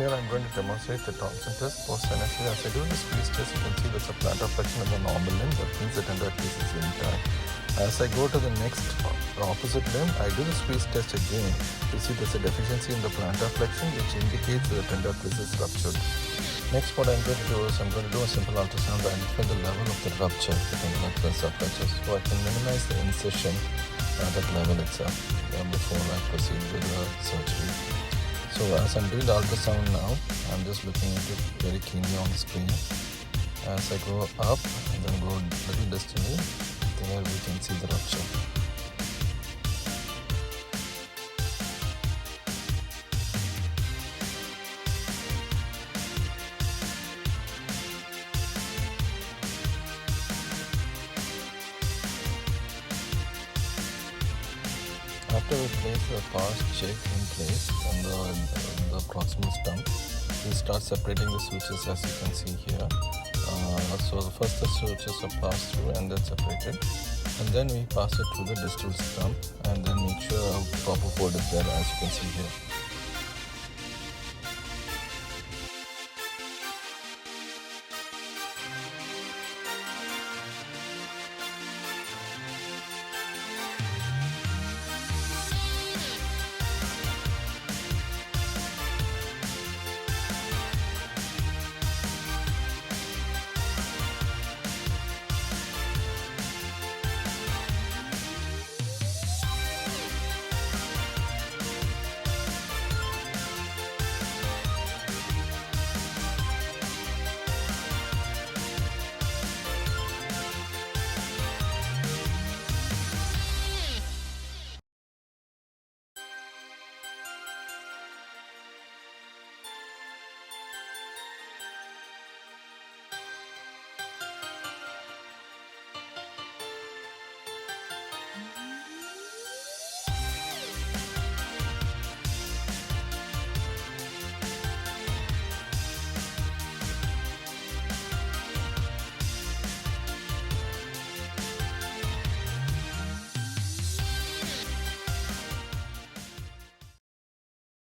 Here I'm going to demonstrate the torsion test post anesthesia. As I do the squeeze test, you can see there's a plantar flexion in the normal limb. That means the Tendon-Achilles is intact. As I go to the next opposite limb, I do the squeeze test again. You see there's a deficiency in the plantar flexion, which indicates that the Tendon-Achilles is ruptured. Next, what I'm going to do is I'm going to do a simple ultrasound to identify the level of the rupture, the Tendon-Achilles subfracture, so I can minimize the incision at that level itself before I proceed with the surgery. So as I'm doing the ultrasound now, I'm just looking at it very keenly on the screen. As I go up and then go a little distantly, there we can see the rupture. After we place the PARS check in place on the proximal stump, we start separating the sutures as you can see here. So first the sutures are passed through and then separated, and then we pass it through the distal stump and then make sure a proper fold is there as you can see here.